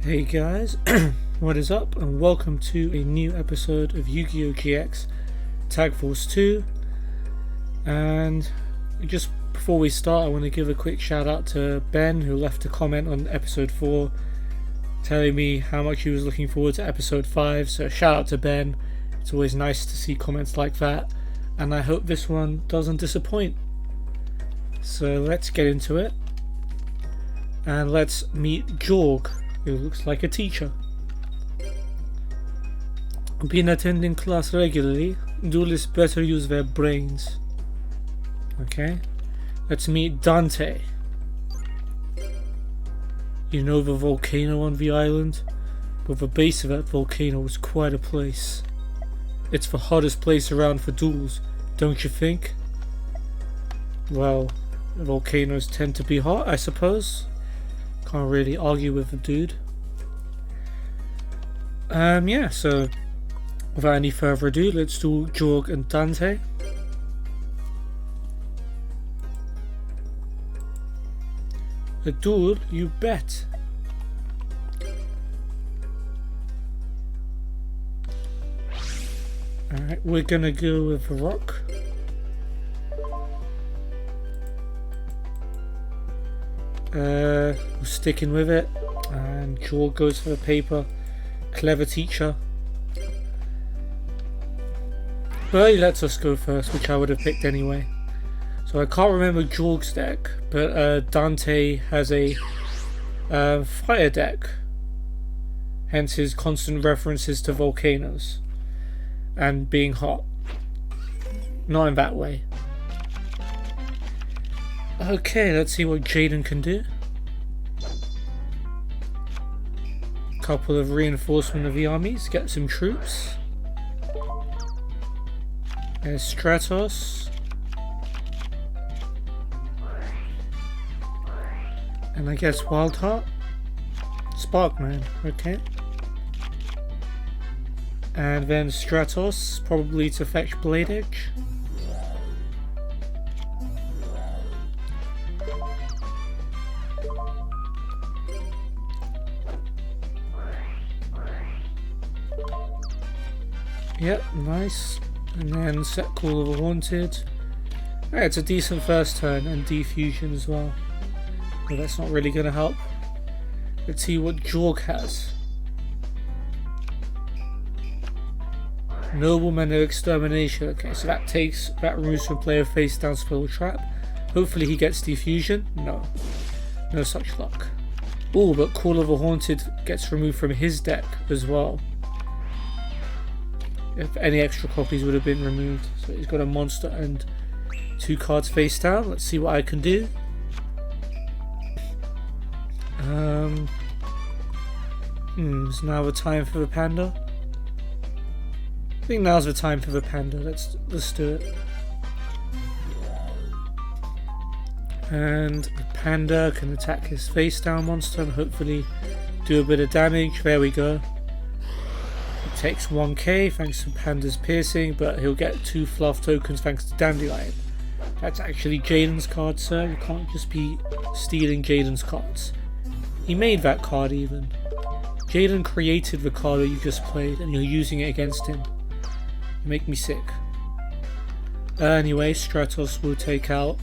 Hey guys, what is up, and welcome to a new episode of Yu-Gi-Oh! GX Tag Force 2. And just before we start, I want to give a quick shout out to Ben, who left a comment on episode 4 telling me how much he was looking forward to episode 5. So shout out to Ben. It's always nice to see comments like that, and I hope this one doesn't disappoint. So let's get into it, and let's meet Jorg, who looks like a teacher. Been attending class regularly. Duelists better use their brains. Okay. Let's meet Dante. You know the volcano on the island? Well, the base of that volcano is quite a place. It's the hottest place around for duels, don't you think? Well, volcanoes tend to be hot, I suppose. Can't really argue with the dude. Yeah, so without any further ado, let's do Jorg and Dante. A duel, you bet. Alright, we're gonna go with Rock. We're sticking with it, and Jorg goes for the paper. Clever teacher. But he lets us go first, which I would have picked anyway. So I can't remember Jorg's deck, but Dante has a fire deck. Hence his constant references to volcanoes and being hot. Not in that way. Okay, let's see what Jaden can do. Couple of reinforcement of the armies, get some troops. There's Stratos. And I guess Wildheart? Sparkman, okay. And then Stratos, probably to fetch Blade Edge. Yep, nice. And then set Call of the Haunted. Alright, it's a decent first turn, and Defusion as well. But that's not really going to help. Let's see what Jorg has. Nobleman of Extermination. Okay, so that removes from player face down spell trap. Hopefully he gets Defusion. No. No such luck. Oh, but Call of the Haunted gets removed from his deck as well. If any extra copies would have been removed. So he's got a monster and 2 cards face down. Let's see what I can do. Is now the time for the panda? I think now's the time for the panda. Let's do it. And the panda can attack his face down monster and hopefully do a bit of damage. There we go. It takes 1k thanks to Panda's piercing, but he'll get 2 fluff tokens thanks to Dandelion. That's actually Jaden's card, sir. You can't just be stealing Jaden's cards. He made that card even. Jaden created the card that you just played and you're using it against him. You make me sick. Anyway, Stratos will take out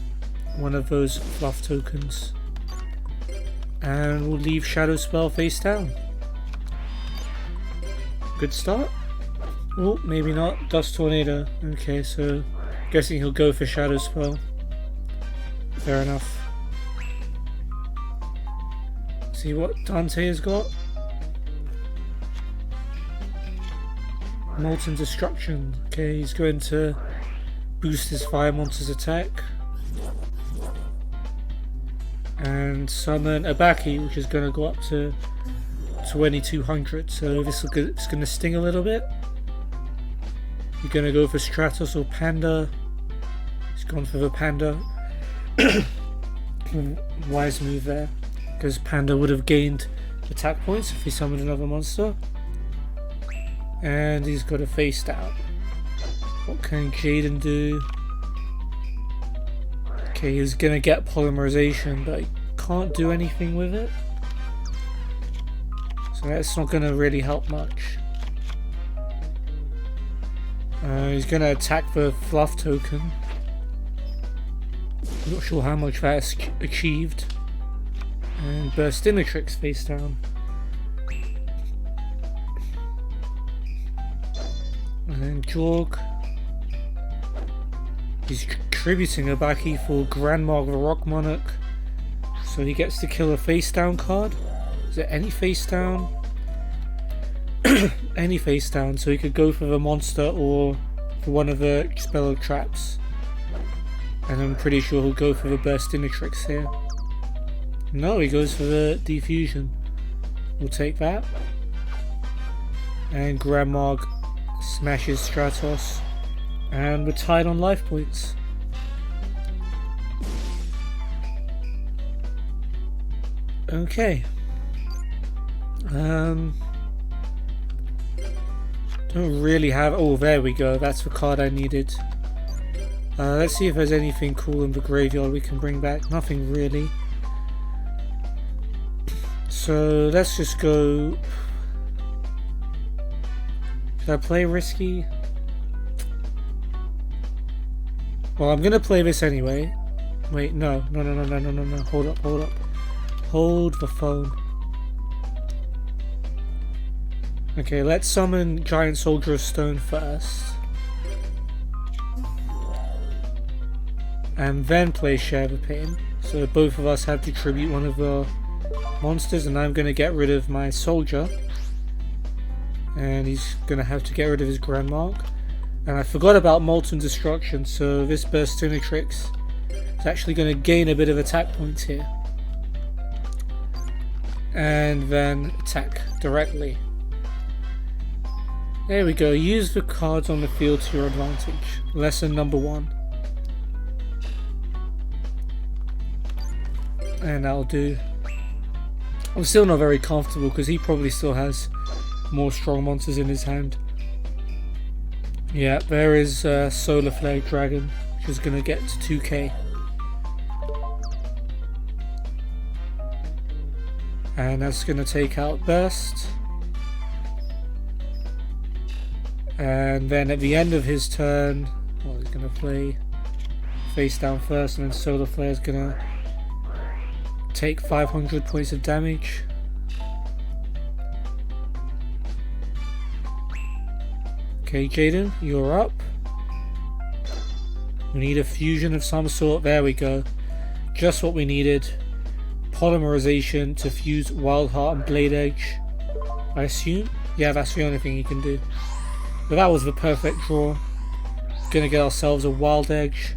one of those fluff tokens. And we'll leave Shadow Spell face down. Good start. Oh, maybe not. Dust Tornado. Okay, so guessing he'll go for Shadow Spell. Fair enough. See what Dante has got. Molten Destruction. Okay, he's going to boost his fire monster's attack. And summon Abaki, which is going to go up to 2200. So this is going to sting a little bit. You're going to go for Stratos or Panda. He's gone for the Panda. Wise move there, because Panda would have gained attack points if he summoned another monster. And he's got a face down. What can Jaden do? Okay, he's gonna get polymerization, but he can't do anything with it. So So that's not going to really help much. He's going to attack the fluff token. Not sure how much that's achieved. And Burstinatrix face down. And then Jorg. He's contributing a Baki for Grandma the Rock Monarch. So he gets to kill a face down card. Is it any face down? Any face down, so he could go for the monster or for one of the Expello traps. And I'm pretty sure he'll go for the Burstinatrix here. No, he goes for the Defusion. We'll take that. And Grandma smashes Stratos. And we're tied on life points. Okay. Don't really have... Oh, there we go. That's the card I needed. Let's see if there's anything cool in the graveyard we can bring back. Nothing really. So let's just go... Should I play risky? Well, I'm gonna play this anyway. Wait, no. Hold up. Hold the phone. Okay, let's summon Giant Soldier of Stone first. And then play Share the Pain. So both of us have to tribute one of the monsters, and I'm going to get rid of my soldier. And he's going to have to get rid of his Grand Mark. And I forgot about Molten Destruction, so this Burstinatrix is actually going to gain a bit of attack points here. And then attack directly. There we go, use the cards on the field to your advantage. Lesson number 1. And that'll do. I'm still not very comfortable because he probably still has more strong monsters in his hand. Yeah, there is Solar Flare Dragon, which is going to get to 2k. And that's going to take out Burst. And then at the end of his turn, well, he's going to play face down first, and then Solar Flare is going to take 500 points of damage. Okay, Jaden, you're up. We need a fusion of some sort. There we go. Just what we needed. Polymerization to fuse Wild Heart and Blade Edge, I assume? Yeah, that's the only thing he can do. But that was the perfect draw. Gonna get ourselves a Wild Edge.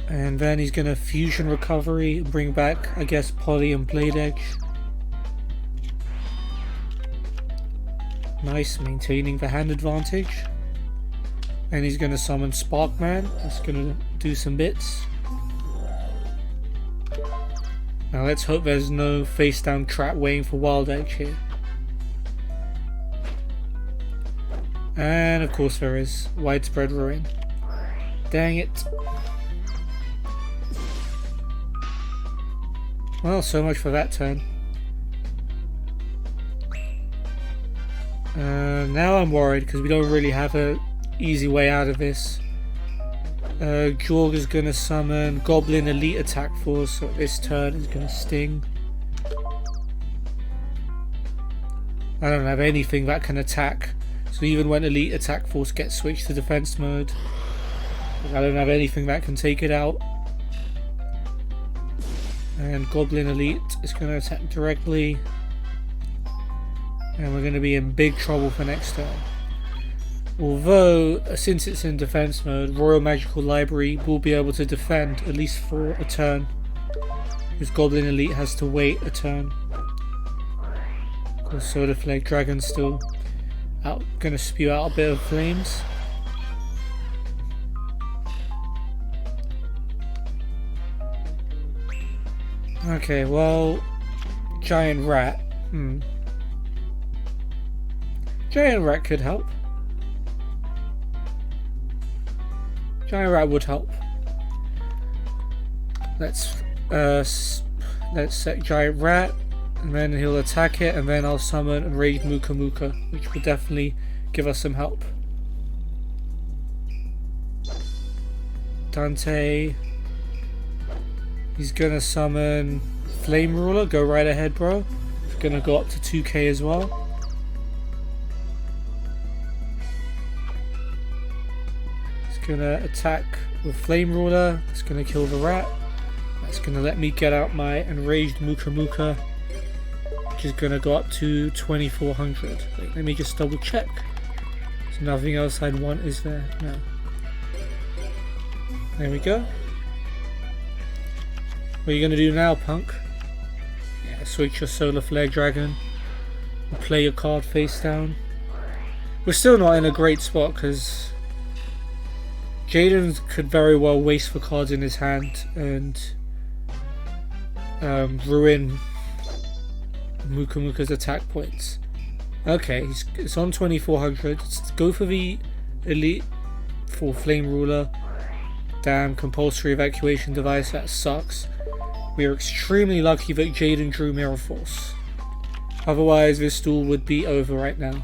And then he's gonna Fusion Recovery and bring back, I guess, Poly and Blade Edge. Nice, maintaining the hand advantage. And he's going to summon Sparkman. That's going to do some bits. Now let's hope there's no face down trap waiting for Wild Edge here. And of course there is Widespread Ruin. Dang it. Well, so much for that turn. Now I'm worried because we don't really have a easy way out of this. Jorg is going to summon Goblin Elite Attack Force, so this turn is going to Sting. I don't have anything that can attack, so even when Elite Attack Force gets switched to defense mode, I don't have anything that can take it out. And Goblin Elite is going to attack directly. And we're going to be in big trouble for next turn. Although, since it's in defense mode, Royal Magical Library will be able to defend at least for a turn. Because Goblin Elite has to wait a turn. Of course, Solar Flare Dragon's still going to spew out a bit of flames. Okay, well, Giant Rat. Giant Rat could help. Giant rat would help. Let's set giant rat, and then he'll attack it, and then I'll summon Enraged Muka Muka, which will definitely give us some help. Dante, he's gonna summon Flame Ruler. Go right ahead, bro. It's gonna go up to 2k as well. It's gonna attack with Flame Ruler. It's gonna kill the rat. That's gonna let me get out my Enraged Muka Muka, which is gonna go up to 2400. Wait, let me just double check. There's nothing else I'd want, is there? No. There we go. What are you gonna do now, punk? Yeah, switch your Solar Flare Dragon and play your card face down. We're still not in a great spot because Jaden could very well waste the cards in his hand and ruin Muka Muka's attack points. Okay, it's on 2400. Let's go for the Elite for Flame Ruler. Damn, compulsory evacuation device, that sucks. We are extremely lucky that Jaden drew Mirror Force. Otherwise this duel would be over right now.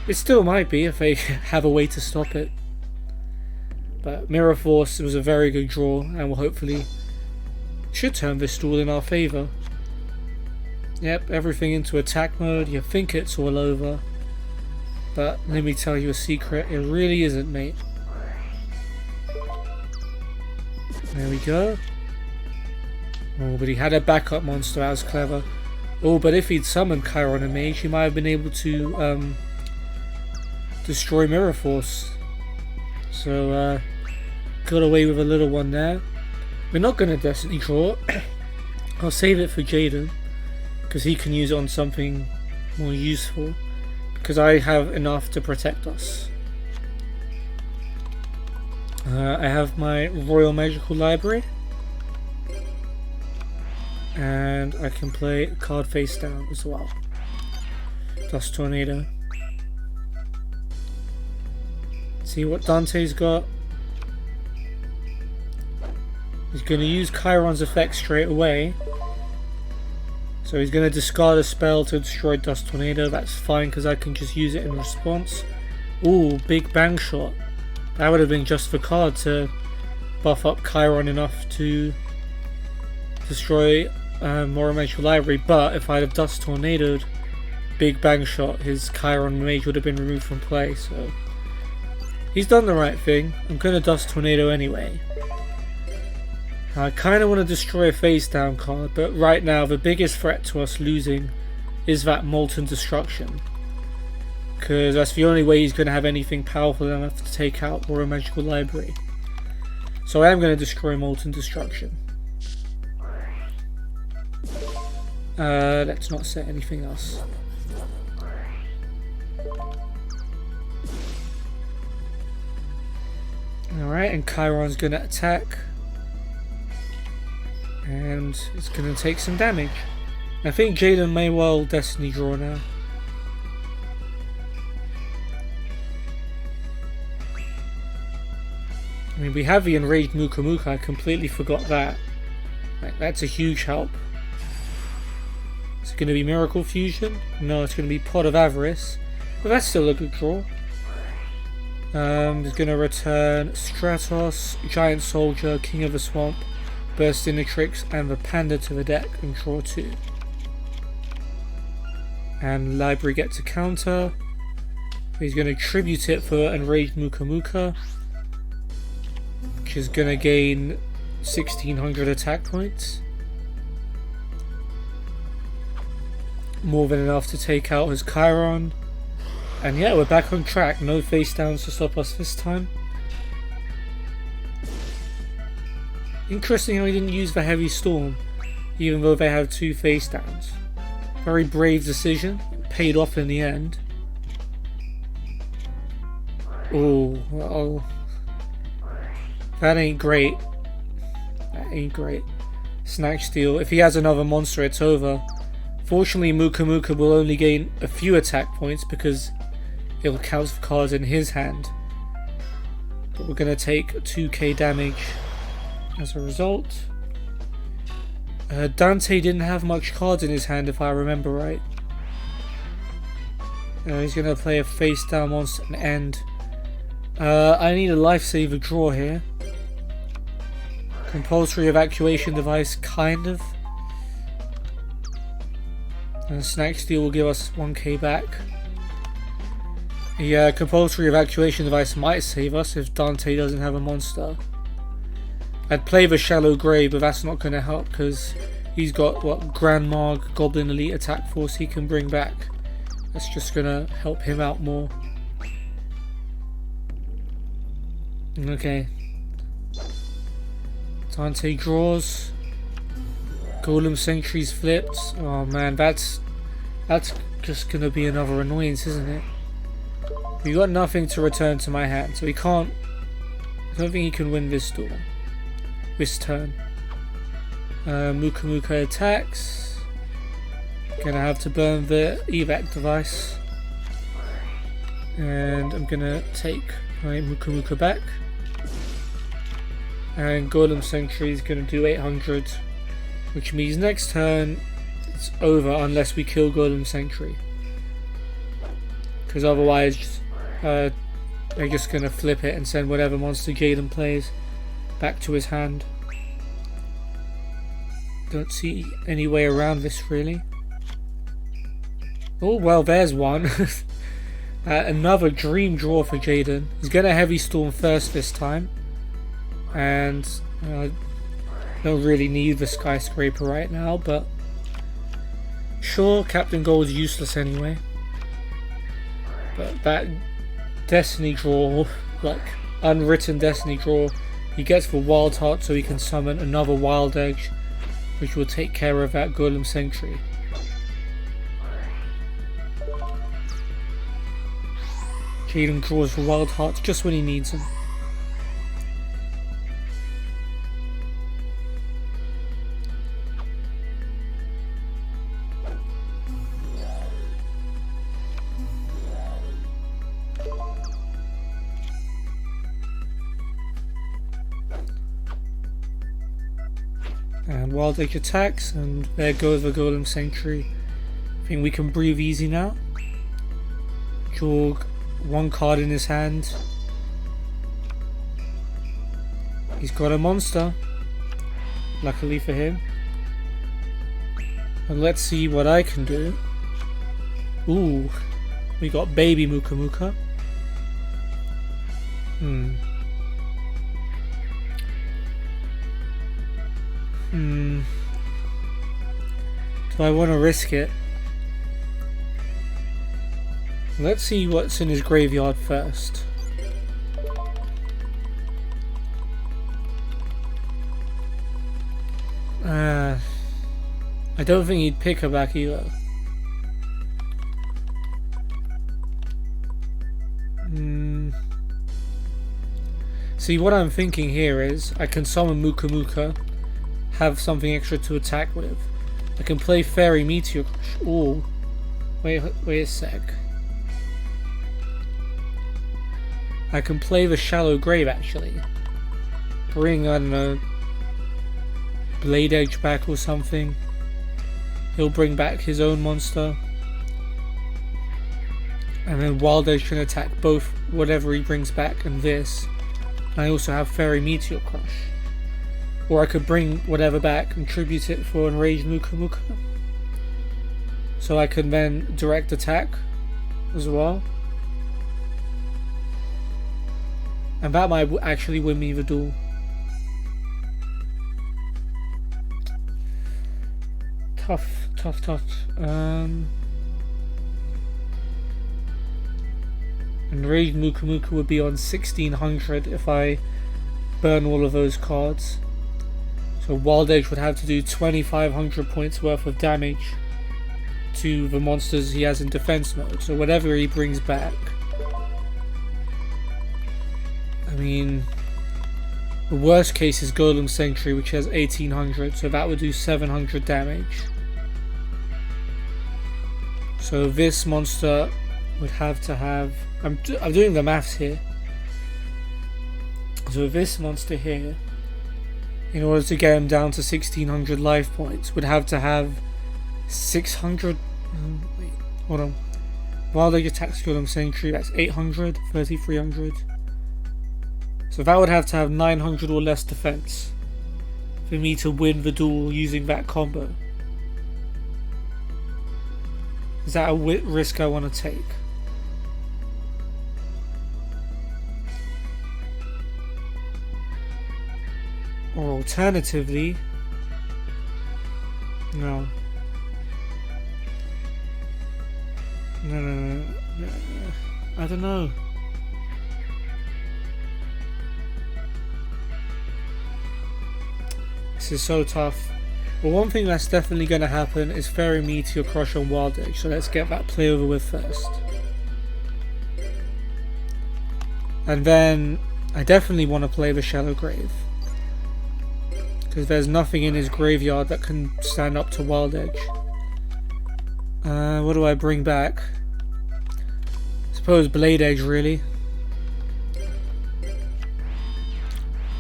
It still might be if they have a way to stop it. But Mirror Force was a very good draw and will hopefully should turn this duel in our favour. Yep, everything into attack mode. You think it's all over, but let me tell you a secret, it really isn't, mate. There we go. Oh, but he had a backup monster, that was clever. Oh, but if he'd summoned Chiron and Mage, he might have been able to destroy Mirror Force. So, got away with a little one there. We're not going to Destiny draw. I'll save it for Jaden, because he can use it on something more useful, because I have enough to protect us. I have my Royal Magical Library, and I can play a card face down as well. Dust Tornado. See what Dante's got. He's going to use Chiron's effect straight away. So he's going to discard a spell to destroy Dust Tornado. That's fine because I can just use it in response. Ooh, big bang shot. That would have been just the card to buff up Chiron enough to destroy Royal Magical Library. But if I'd have Dust Tornadoed big bang shot, his Chiron Mage would have been removed from play. So he's done the right thing. I'm going to Dust Tornado anyway. I kind of want to destroy a face down card, but right now the biggest threat to us losing is that Molten Destruction, because that's the only way he's going to have anything powerful enough to take out Royal Magical Library. So I am going to destroy Molten Destruction. Let's not set anything else. Alright, and Chiron's going to attack. And it's going to take some damage. I think Jaden may well Destiny draw now. I mean, we have the Enraged Muka Muka, I completely forgot that. Like, that's a huge help. Is it going to be Miracle Fusion? No, it's going to be Pot of Avarice. But that's still a good draw. He's going to return Stratos, Giant Soldier, King of the Swamp, Burstinatrix, and the Panda to the deck and draw 2. And Library gets a counter. He's going to tribute it for Enraged Muka Muka, which is going to gain 1600 attack points. More than enough to take out his Chiron. And yeah, we're back on track. No face downs to stop us this time. Interesting how he didn't use the Heavy Storm, even though they have 2 face downs. Very brave decision. Paid off in the end. Oh, well. That ain't great. That ain't great. Snatch Steal. If he has another monster, it's over. Fortunately, Muka Muka will only gain a few attack points because it'll count for cards in his hand. but we're going to take 2k damage as a result. Dante didn't have much cards in his hand if I remember right. He's going to play a face down monster and end. I need a lifesaver draw here. Compulsory evacuation device, kind of. And snack steal will give us 1k back. Yeah, compulsory evacuation device might save us if Dante doesn't have a monster. I'd play the shallow grave, but that's not going to help because he's got what, Grand Marg, Goblin Elite attack force he can bring back. That's just going to help him out more. Okay. Dante draws. Golem Sentry's flipped. Oh man, that's just going to be another annoyance, isn't it? We got nothing to return to my hand, so he can't. I don't think he can win this duel. This turn. Muka Muka attacks. Gonna have to burn the evac device. And I'm gonna take my Muka Muka back. And Golem Sentry is gonna do 800. Which means next turn it's over unless we kill Golem Sentry. Because otherwise they're just gonna flip it and send whatever monster Jaden plays back to his hand. Don't see any way around this really. Oh well, there's one. Another dream draw for Jaden. He's gonna heavy storm first this time, and don't really need the skyscraper right now, but sure, Captain Gold's useless anyway. But that Destiny draw, like unwritten Destiny draw, he gets the Wild Heart so he can summon another Wild Edge, which will take care of that Golem Sentry. Jaden draws for Wild Hearts just when he needs them. And Wild Edge attacks, and there goes the Golem Sentry. I think we can breathe easy now. Draw one card in his hand. He's got a monster, luckily for him. And let's see what I can do. Ooh, we got baby Muka Muka. Do I want to risk it? Let's see what's in his graveyard first. I don't think he'd pick her back either. See, what I'm thinking here is I can summon Muka Muka, have something extra to attack with. I can play Fairy Meteor Crush. Ooh, wait a sec. I can play the Shallow Grave actually. Bring, I don't know, Blade Edge back or something. He'll bring back his own monster. And then Wild Edge can attack both whatever he brings back and this. And I also have Fairy Meteor Crush. Or I could bring whatever back and tribute it for Enraged Muka Muka. So I can then direct attack as well. And that might actually win me the duel. Tough. Enraged Muka Muka would be on 1600 if I burn all of those cards. So Wild Edge would have to do 2500 points worth of damage to the monsters he has in defense mode. So whatever he brings back. I mean, the worst case is Golem Sentry, which has 1800, so that would do 700 damage. So this monster would have to have... I'm doing the maths here. So this monster here, in order to get him down to 1600 life points, would have to have 600. Wait, hold on. Wild Edge attack skill on Sentry, that's 800, 3300. So that would have to have 900 or less defense for me to win the duel using that combo. Is that a risk I want to take? Or alternatively, no. No. I don't know. This is so tough. Well, one thing that's definitely going to happen is Fairy Meteor Crush on Wild Edge, so let's get that play over with first. And then I definitely want to play the Shallow Grave, because there's nothing in his graveyard that can stand up to Wild Edge. What do I bring back? I suppose Blade Edge, really.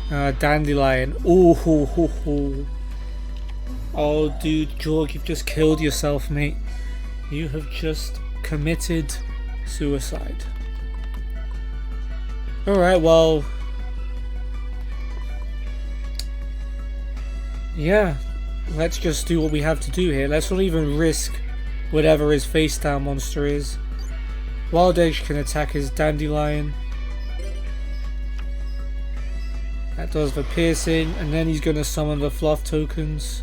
Dandelion. Ooh. Oh, dude, Jorg, you've just killed yourself, mate. You have just committed suicide. Alright, well... yeah, let's just do what we have to do here. Let's not even risk whatever his face down monster is. Wild Edge can attack his Dandelion. That does the piercing, and then he's going to summon the fluff tokens.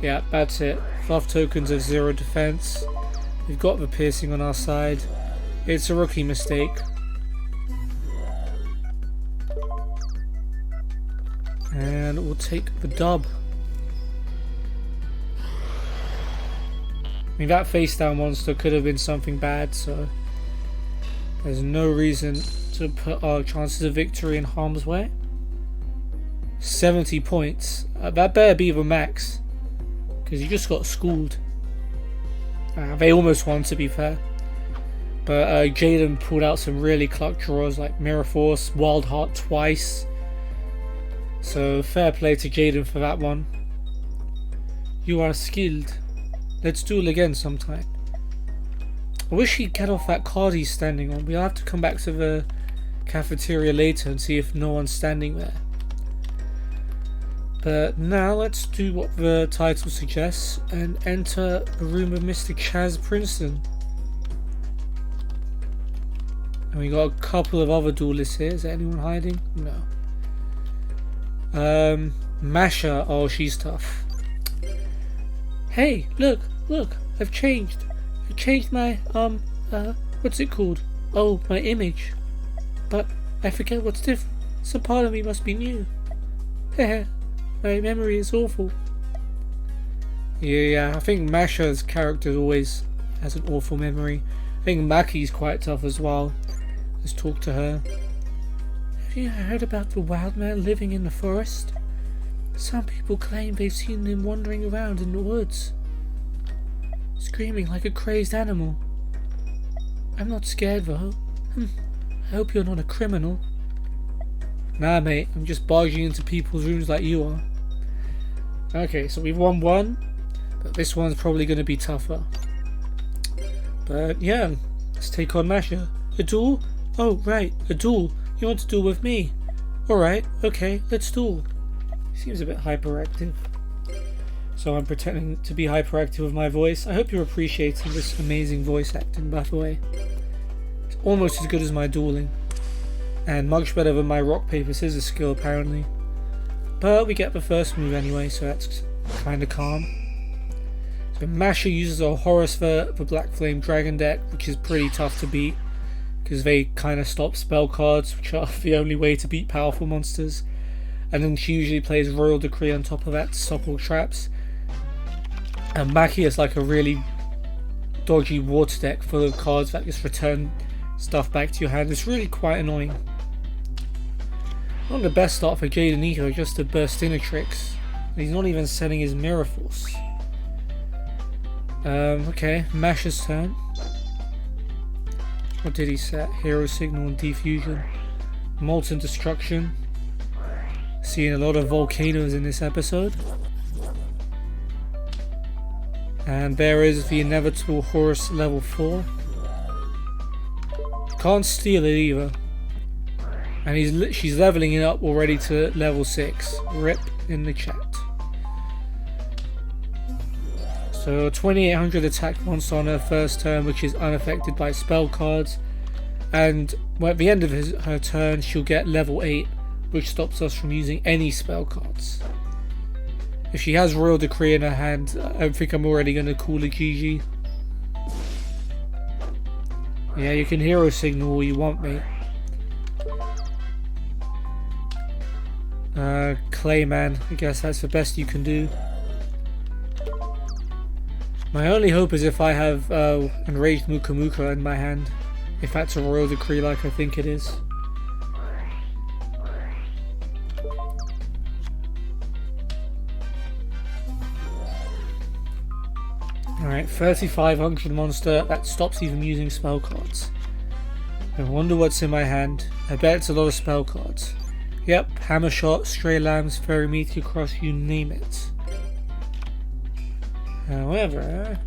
Yeah, that's it. Fluff tokens have 0 defense. We've got the piercing on our side. It's a rookie mistake. And we'll take the dub. I mean, that face down monster could have been something bad, so there's no reason to put our chances of victory in harm's way. 70 points. That better be the max, because you just got schooled. They almost won, to be fair. But Jaden pulled out some really clutch draws like Mirror Force, Wild Heart twice. So fair play to Jaden for that one. You are skilled. Let's duel again sometime. I wish he'd get off that card he's standing on. We'll have to come back to the cafeteria later and see if no one's standing there. But now let's do what the title suggests and enter the room of Mr. Chazz Princeton. And we got a couple of other duelists here. Is there anyone hiding? No. Masha. Oh, she's tough. Hey, look, I've changed my, what's it called? Oh, my image. But I forget what's different. Some part of me must be new. Heh, my memory is awful. Yeah, I think Masha's character always has an awful memory. I think Maki's quite tough as well. Let's talk to her. Have you heard about the wild man living in the forest? Some people claim they've seen him wandering around in the woods, screaming like a crazed animal. I'm not scared though. I hope you're not a criminal. Nah, mate, I'm just barging into people's rooms like you are. Okay, so we've won one, but this one's probably going to be tougher. But yeah, let's take on Masha. A duel? Oh, right, a duel. You want to duel with me? Alright, okay, let's duel. Seems a bit hyperactive. So I'm pretending to be hyperactive with my voice. I hope you're appreciating this amazing voice acting, by the way. It's almost as good as my dueling. And much better than my rock, paper, scissors skill, apparently. But we get the first move anyway, so that's kind of calm. So Masha uses a Horus for the Black Flame Dragon deck, which is pretty tough to beat, because they kind of stop spell cards, which are the only way to beat powerful monsters. And then she usually plays Royal Decree on top of that to stop all traps. And Maki is like a really dodgy water deck full of cards that just return stuff back to your hand. It's really quite annoying. Not the best start for Jaden either, just to burst tricks. And he's not even selling his Mirror Force. Okay, Masha's turn. What did he set? Hero Signal and Defusion. Molten Destruction. Seeing a lot of volcanoes in this episode. And there is the inevitable Horus level 4. Can't steal it either. And she's leveling it up already to level 6. Rip in the chat. So 2800 attack monster on her first turn, which is unaffected by spell cards. And at the end of her turn, she'll get level 8, which stops us from using any spell cards. If she has Royal Decree in her hand, I think I'm already going to call it GG. Yeah, you can Hero Signal all you want, mate. Clayman, I guess that's the best you can do. My only hope is if I have Enraged Muka Muka in my hand. If that's a Royal Decree like I think it is. Alright, 3500 monster, that stops even using spell cards. I wonder what's in my hand. I bet it's a lot of spell cards. Yep, Hammer Shot, Stray Lambs, Fairy Meteor Cross, you name it. However...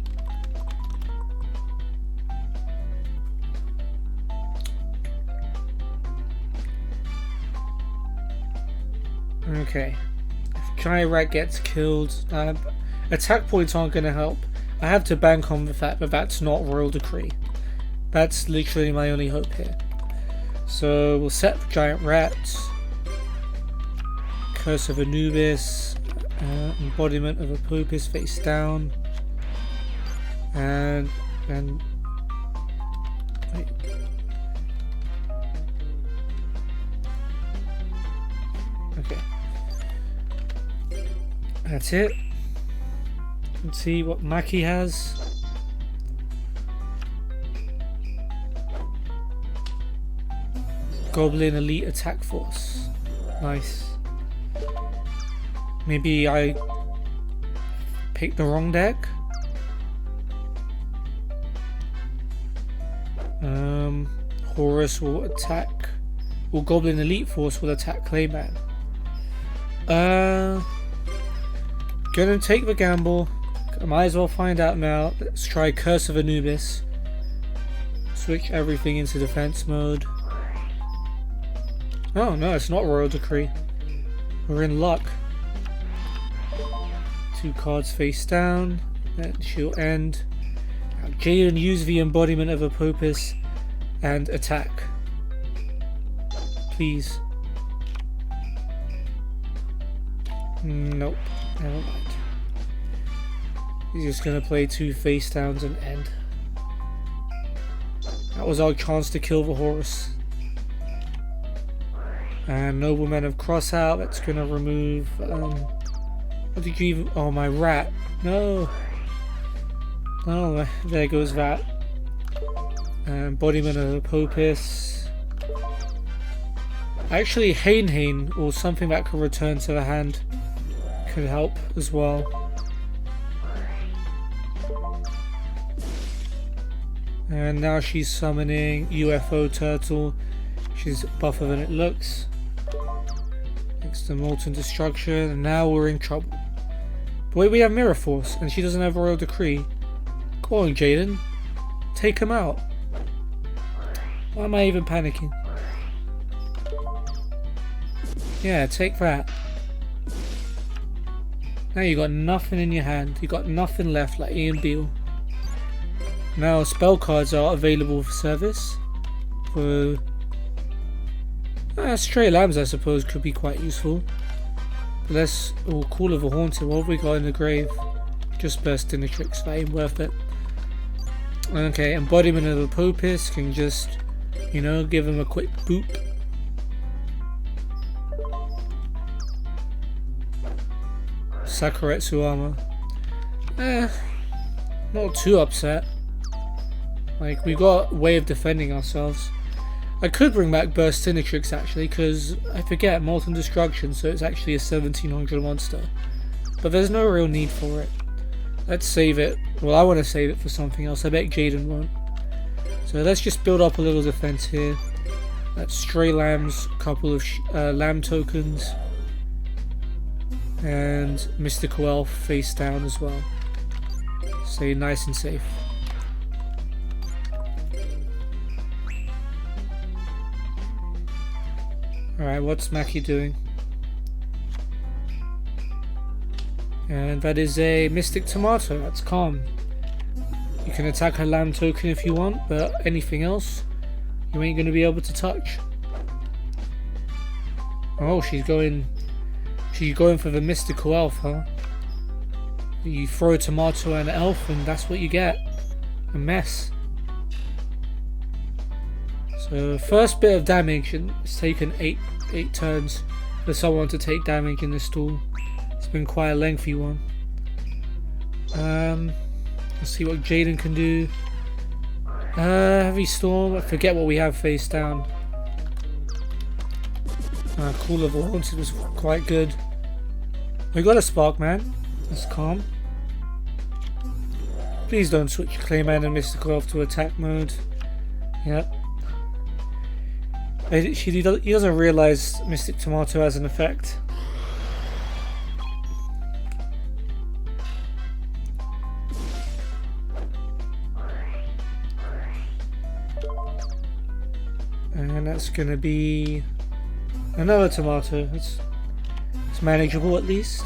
okay, if Giant Rat gets killed, attack points aren't going to help. I have to bank on the fact that that's not Royal Decree. That's literally my only hope here. So we'll set the Giant Rat, Curse of Anubis, Embodiment of Apopis face down, and wait. Okay. That's it. Let's see what Maki has. Goblin Elite Attack Force. Nice. Maybe I picked the wrong deck? Horus will attack... well, Goblin Elite Force will attack Clayman. Gonna take the gamble. I might as well find out now. Let's try Curse of Anubis. Switch everything into defense mode. Oh no, it's not Royal Decree. We're in luck. 2 cards face down. Then she'll end. Now Jaden, use the Embodiment of Apopis and attack. Please. Nope. Never mind. He's just gonna play 2 face downs and end. That was our chance to kill the Horus. And Noblemen of Crossout, that's gonna remove what did you even... oh, my rat. No. Oh, there goes that. Embodiment of Apopis. Actually, Hain or something that could return to the hand could help as well. And now she's summoning UFO Turtle. She's buffer than it looks. Next to Molten Destruction, and now we're in trouble. But wait, we have Mirror Force, and she doesn't have a Royal Decree. Go on, Jaden. Take him out. Why am I even panicking? Yeah, take that. Now you got nothing in your hand. You got nothing left like Ian Beale. Now spell cards are available for service. For Stray Lambs, I suppose, could be quite useful. But let's... oh, Call of a Haunted. What have we got in the grave? Just Burst in the Tricks. That ain't worth it. Okay, Embodiment of Apopis can just, you know, give him a quick boop. Sakuretsu armor. Not too upset. Like, we got a way of defending ourselves. I could bring back Burstinatrix actually, because I forget Molten Destruction, so it's actually a 1700 monster. But there's no real need for it. Let's save it. Well, I want to save it for something else. I bet Jaden won't. So let's just build up a little defense here. That's stray lambs, a couple of lamb tokens, and mystical elf face down as well. Stay nice and safe. Alright, what's Mackie doing? And that is a Mystic Tomato, that's calm. You can attack her lamb token if you want, but anything else you ain't going to be able to touch. Oh, she's going for the mystical elf, huh? You throw a tomato and an elf and that's what you get. A mess. So first bit of damage, and it's taken 8 turns for someone to take damage in this duel. It's been quite a lengthy one. Let's see what Jaden can do. Heavy Storm, I forget what we have face down. Call of Haunted was quite good. We got a Spark Man, that's calm. Please don't switch Clayman and Mystical Elf to attack mode. Yep. He doesn't realise Mystic Tomato has an effect. And that's going to be another tomato. It's manageable at least.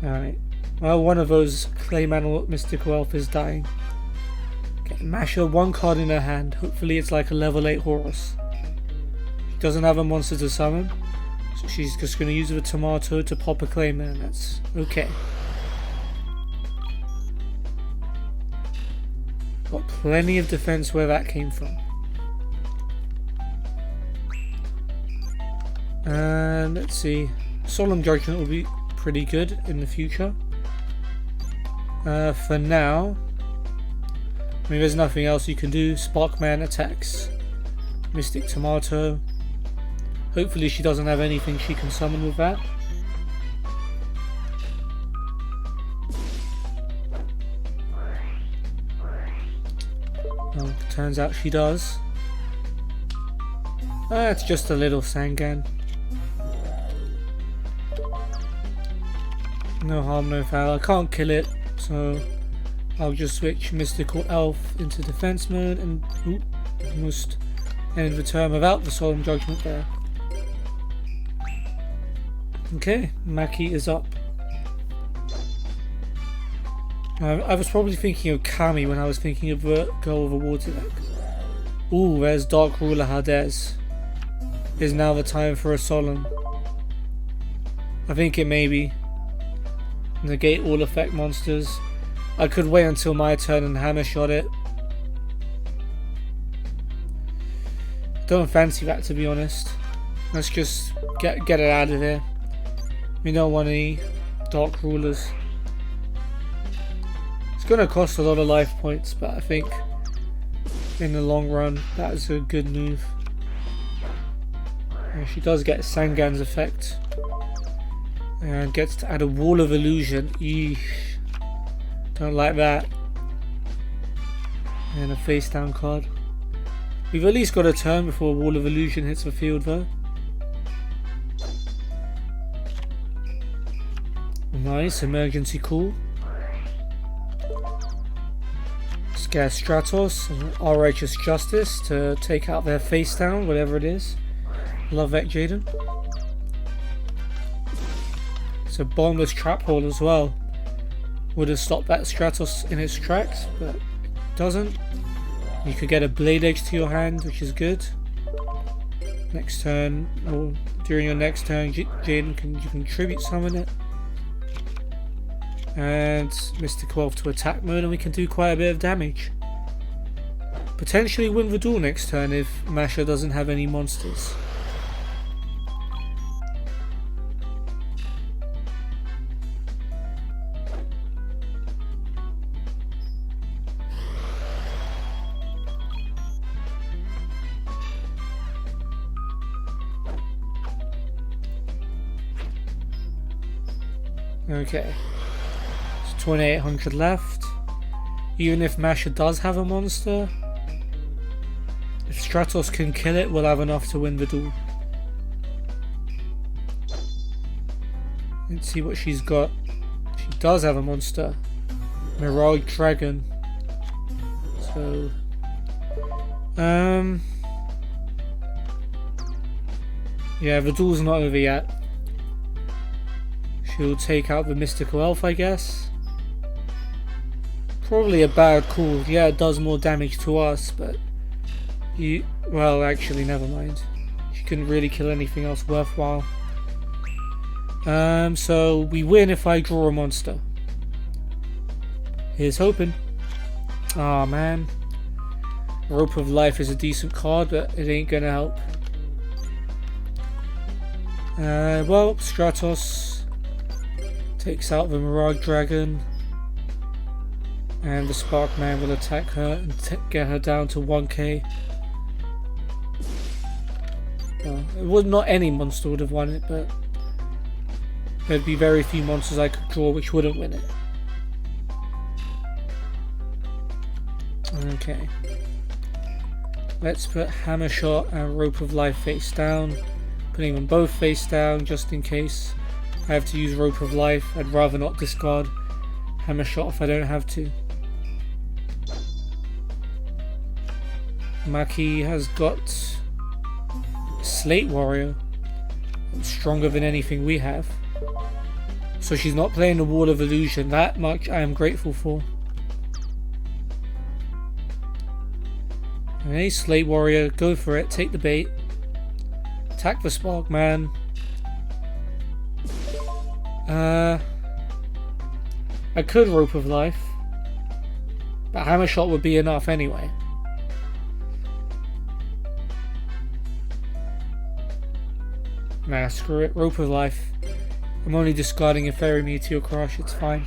Alright. Well, one of those Clayman or Mystical Elf is dying. Okay, Masher, one card in her hand. Hopefully it's like a level 8 Horus. She doesn't have a monster to summon, so she's just going to use the tomato to pop a Clayman. That's okay. Got plenty of defense where that came from. And let's see. Solemn Judgment will be pretty good in the future. For now, I mean, there's nothing else you can do. Sparkman attacks Mystic Tomato. Hopefully she doesn't have anything she can summon with that. Oh, turns out she does. It's just a little Sangan. No harm, no foul. I can't kill it, so I'll just switch Mystical Elf into defense mode and almost ended the turn without the Solemn Judgment there. Okay, Mackie is up. I was probably thinking of Kami when I was thinking of Girl with a Water deck. Ooh, there's Dark Ruler Hades. Is now the time for a Solemn? I think it may be. Negate all effect monsters. I could wait until my turn and hammer shot it. Don't fancy that, to be honest. Let's just get it out of here. We don't want any Dark Rulers. It's going to cost a lot of life points, but I think in the long run that is a good move. And she does get Sangan's effect and gets to add a Wall of Illusion. Eesh. Don't like that. And a face down card. We've at least got a turn before a Wall of Illusion hits the field though. Nice, emergency call. Scare Stratos and Our Righteous Justice to take out their face down, whatever it is. Love that, Jaden. It's a bottomless trap hole as well. Would have stopped that Stratos in its tracks, but it doesn't. You could get a Blade Edge to your hand, which is good. Next turn, or during your next turn, Jaden you can tribute summon it. And Mystical Elf to attack mode, and we can do quite a bit of damage. Potentially win the duel next turn if Masha doesn't have any monsters. Okay, so 2800 left. Even if Masha does have a monster, if Stratos can kill it, we'll have enough to win the duel. Let's see what she's got. She does have a monster. Mirage Dragon. So... yeah, the duel's not over yet. She'll take out the Mystical Elf, I guess. Probably a bad call. Yeah, it does more damage to us, but... well, actually, never mind. She couldn't really kill anything else worthwhile. So we win if I draw a monster. Here's hoping. Aw, man. Rope of Life is a decent card, but it ain't gonna help. Well, Stratos takes out the Mirage Dragon, and the Sparkman will attack her and get her down to 1k. Well, it would not any monster would have won it, but there'd be very few monsters I could draw which wouldn't win it. Okay. Let's put Hammer Shot and Rope of Life face down. Putting them both face down just in case I have to use Rope of Life. I'd rather not discard Hammer Shot if I don't have to. Maki has got Slate Warrior. It's stronger than anything we have. So she's not playing the Wall of Illusion. That much I am grateful for. Okay, Slate Warrior, go for it, take the bait. Attack the Sparkman. I could Rope of Life, but Hammer Shot would be enough anyway. Nah, screw it, Rope of Life. I'm only discarding a Fairy Meteor Crush, it's fine.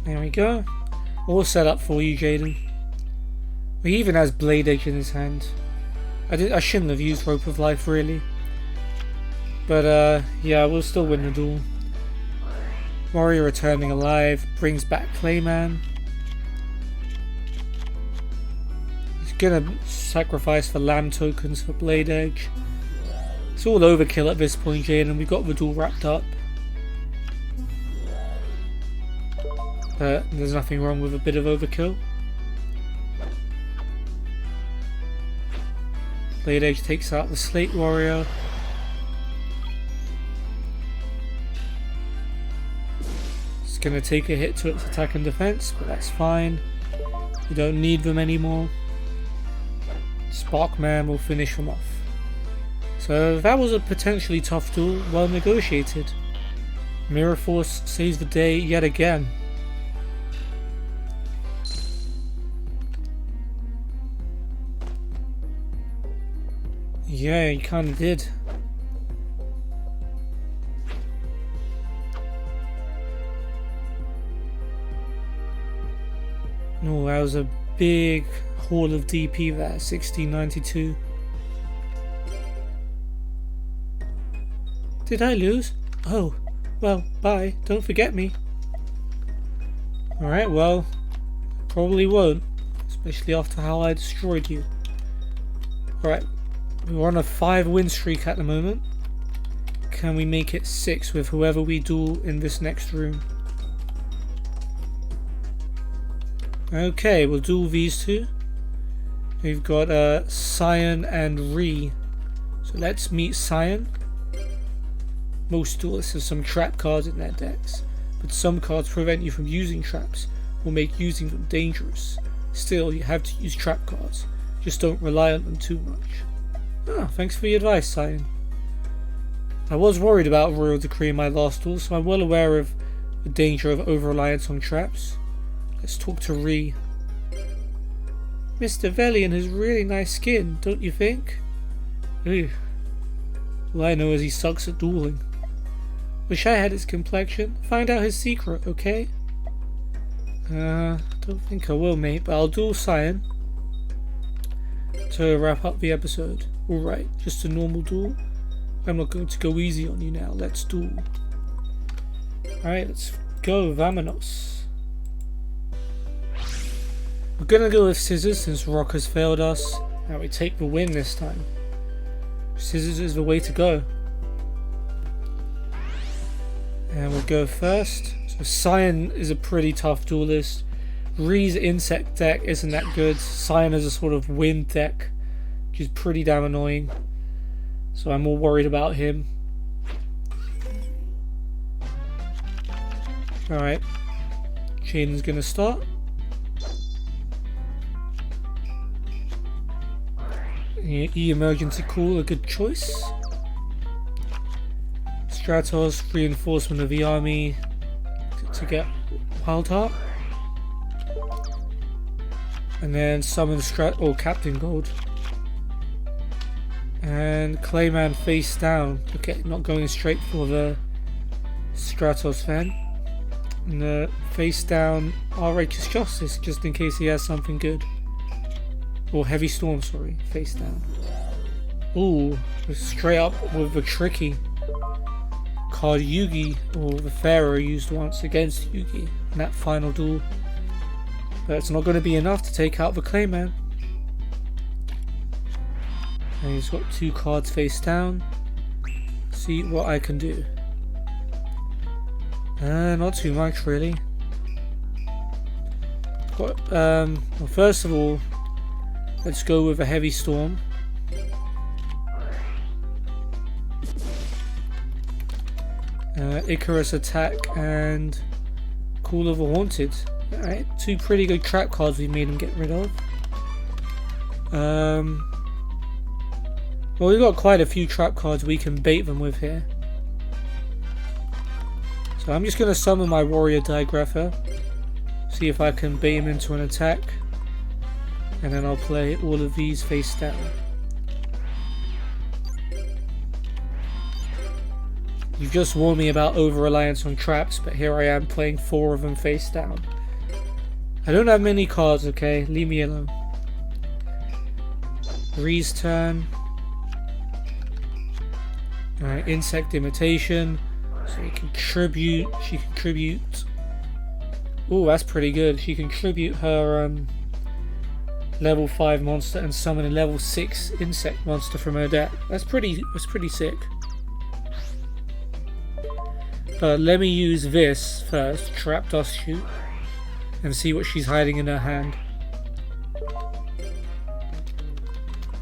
There we go. All set up for you, Jaden. He even has Blade Edge in his hand. I shouldn't have used Rope of Life, really. But, yeah, we'll still win the duel. Warrior returning alive. Brings back Clayman. He's gonna sacrifice the Lamb tokens for Blade Edge. It's all overkill at this point, Jaden. We've got the duel wrapped up. There's nothing wrong with a bit of overkill. Blade Edge takes out the Slate Warrior. It's going to take a hit to its attack and defense, but that's fine. You don't need them anymore. Sparkman will finish them off. So that was a potentially tough duel, well negotiated. Mirror Force saves the day yet again. Yeah, he kinda did. No, that was a big haul of DP there, 1692. Did I lose? Oh, well, bye, don't forget me. Alright, well, probably won't, especially after how I destroyed you. Alright. We're on a 5-win streak at the moment. Can we make it 6 with whoever we duel in this next room? Okay, we'll duel these two. We've got Cyan and Ree. So let's meet Cyan. Most duelists have some trap cards in their decks, but some cards prevent you from using traps or make using them dangerous. Still, you have to use trap cards. Just don't rely on them too much. Ah, thanks for your advice, Cyan. I was worried about Royal Decree in my last duel, so I'm well aware of the danger of over-reliance on traps. Let's talk to Ree. Mr. Velian has really nice skin, don't you think? Ew. All I know is he sucks at dueling. Wish I had his complexion. Find out his secret, okay? Don't think I will, mate, but I'll duel Cyan. to wrap up the episode. Alright, just a normal duel. I'm not going to go easy on you now. Let's duel. Alright, let's go. Vamonos. We're gonna go with scissors since rock has failed us. Now we take the win this time. Scissors is the way to go. And we'll go first. So Cyan is a pretty tough duelist. Ree's insect deck isn't that good. Cyan is a sort of wind deck, which is pretty damn annoying. So I'm more worried about him. Alright. Jaden's gonna start. Emergency call, a good choice. Stratos, reinforcement of the army to get Wild Heart. And then summon Captain Gold. And Clayman face down. Okay, not going straight for the Stratos fan. And the face down Righteous Justice, just in case he has something good. Or Heavy Storm, sorry, face down. Ooh, straight up with the tricky card Yugi, or the Pharaoh used once against Yugi in that final duel. But it's not going to be enough to take out the Clayman. And he's got 2 cards face down. See what I can do. Not too much really. Got, well, first of all, let's go with a Heavy Storm. Icarus attack and Call of the Haunted. Alright, 2 pretty good trap cards we made him get rid of. Well, we've got quite a few trap cards we can bait them with here. So I'm just going to summon my Warrior Digrapher. See if I can bait him into an attack. And then I'll play all of these face down. You've just warned me about over-reliance on traps, but here I am playing 4 of them face down. I don't have many cards, okay? Leave me alone. Ree's turn. Alright, Insect Imitation. So you contribute. She contribute. Ooh, that's pretty good. She contribute her level 5 monster and summon a level 6 insect monster from her deck. That's pretty sick. But let me use this first, Trap Dust Shoot, and see what she's hiding in her hand.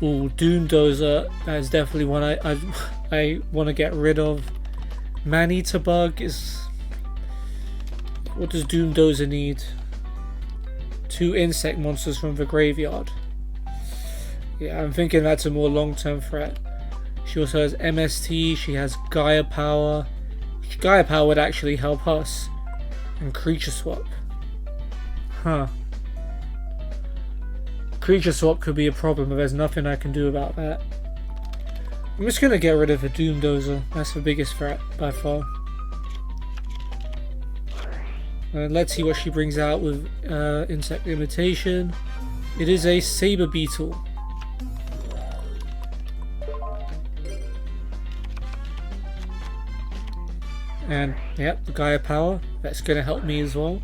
Ooh, Doom Dozer. That is definitely one I want to get rid of. Man-Eater Bug is... What does Doom Dozer need? 2 insect monsters from the graveyard. Yeah, I'm thinking that's a more long-term threat. She also has MST, she has Gaia Power. Gaia Power would actually help us. And Creature Swap. Huh. Creature Swap could be a problem, but there's nothing I can do about that. I'm just going to get rid of the Doom Dozer. That's the biggest threat by far. Let's see what she brings out with Insect Imitation. It is a Saber Beetle. And yep, the Gaia Power. That's going to help me as well.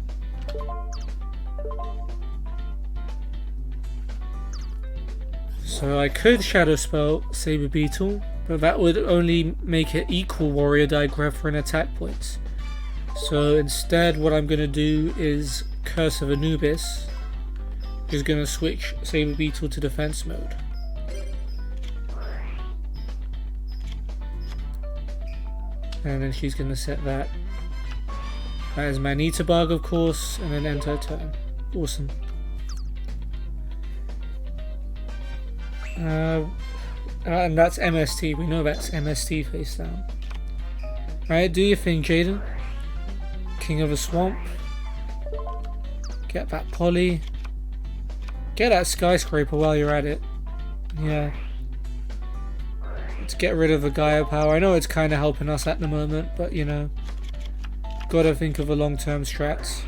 So I could Shadow Spell Saber Beetle, but that would only make it equal Warrior Digrapher and attack points. So instead what I'm going to do is Curse of Anubis, which is going to switch Saber Beetle to defense mode. And then she's going to set that. That is Man-Eater Bug, of course, and then end her turn. Awesome. And that's MST. We know that's MST face down. Alright, do your thing, Jaden. King of the Swamp. Get that Poly. Get that Skyscraper while you're at it. Yeah. Let's get rid of the Gaia Power. I know it's kind of helping us at the moment, but you know, gotta think of the long-term strats.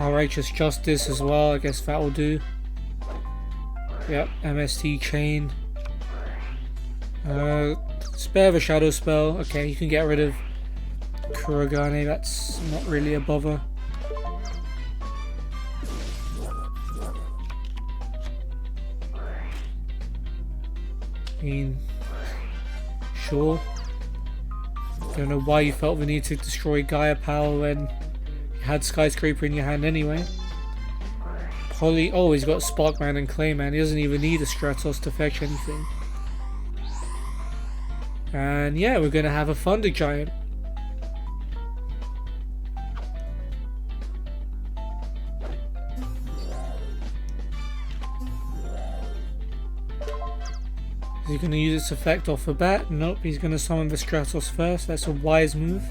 Our Righteous Justice as well, I guess that will do. Yep, MST chain. Spare the shadow spell. Okay, you can get rid of Kurogane, that's not really a bother. I mean, sure. Don't know why you felt the need to destroy Gaia Power when you had Skyscraper in your hand anyway. Poly. Oh, he's got Sparkman and Clayman. He doesn't even need a Stratos to fetch anything. And yeah, we're gonna have a Thunder Giant. Is he going to use its effect off the bat? Nope, he's going to summon the Stratos first. That's a wise move.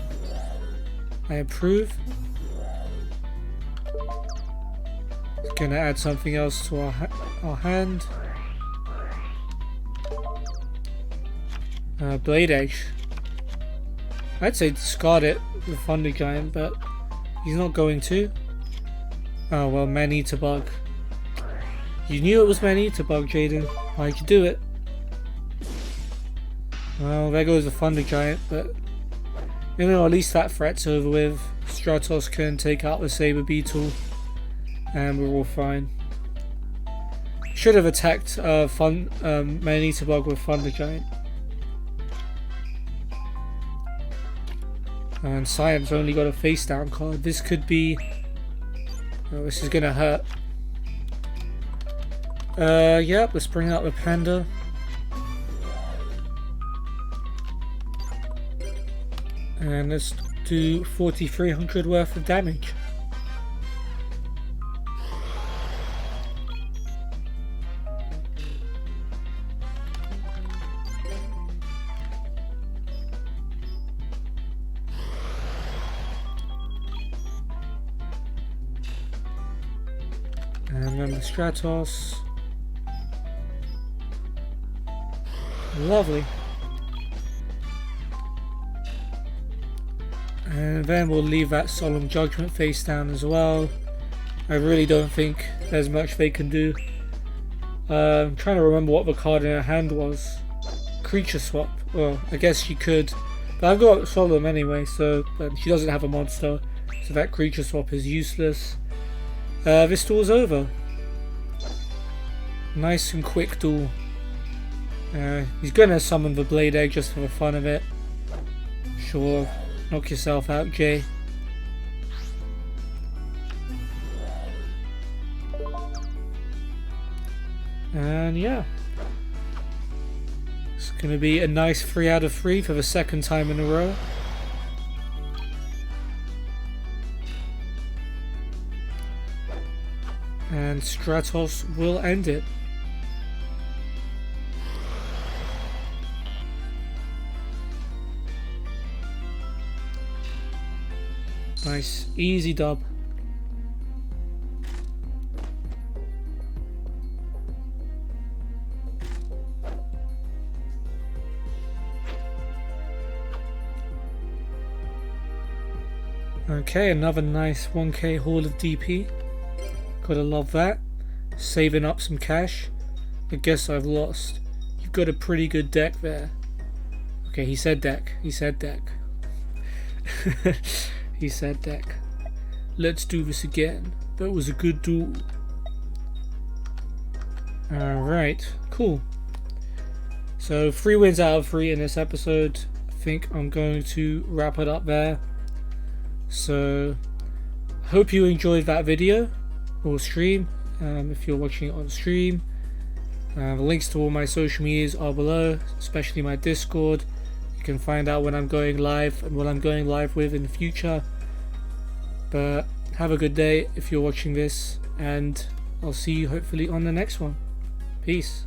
I approve. He's going to add something else to our hand. Blade Edge. I'd say discard it with Thunder Giant, but he's not going to. Oh well, Man-Eater Bug. You knew it was Man-Eater Bug, Jaden. Why'd you do it? Well, there goes the Thunder Giant, but you know, at least that threat's over with. Stratos can take out the Saber Beetle, and we're all fine. Should have attacked Man-Eater Bug with Thunder Giant. And Science only got a face down card. This could be. Oh, this is gonna hurt. Yep, let's bring out the Panda. And let's do 4,300 worth of damage. And then the Stratos. Lovely. And then we'll leave that Solemn Judgment face down as well. I really don't think there's much they can do. I'm trying to remember what the card in her hand was. Creature Swap. Well, I guess she could. But I've got Solemn anyway, so she doesn't have a monster. So that Creature Swap is useless. This duel's over. Nice and quick duel. He's gonna summon the Blade Egg just for the fun of it. Sure. Knock yourself out, Jay. And yeah. It's going to be a nice 3 out of 3 for the second time in a row. And Stratos will end it. Nice, easy dub. Okay, another nice 1k haul of DP. Gotta love that. Saving up some cash. I guess I've lost. You've got a pretty good deck there. Okay, he said deck. He said deck. He said deck. Let's do this again. That was a good duel. Alright, cool. So 3 wins out of 3 in this episode. I think I'm going to wrap it up there. So hope you enjoyed that video or stream, if you're watching it on stream. The links to all my social medias are below, especially my Discord. You can find out when I'm going live and what I'm going live with in the future. But have a good day if you're watching this, and I'll see you hopefully on the next one. Peace.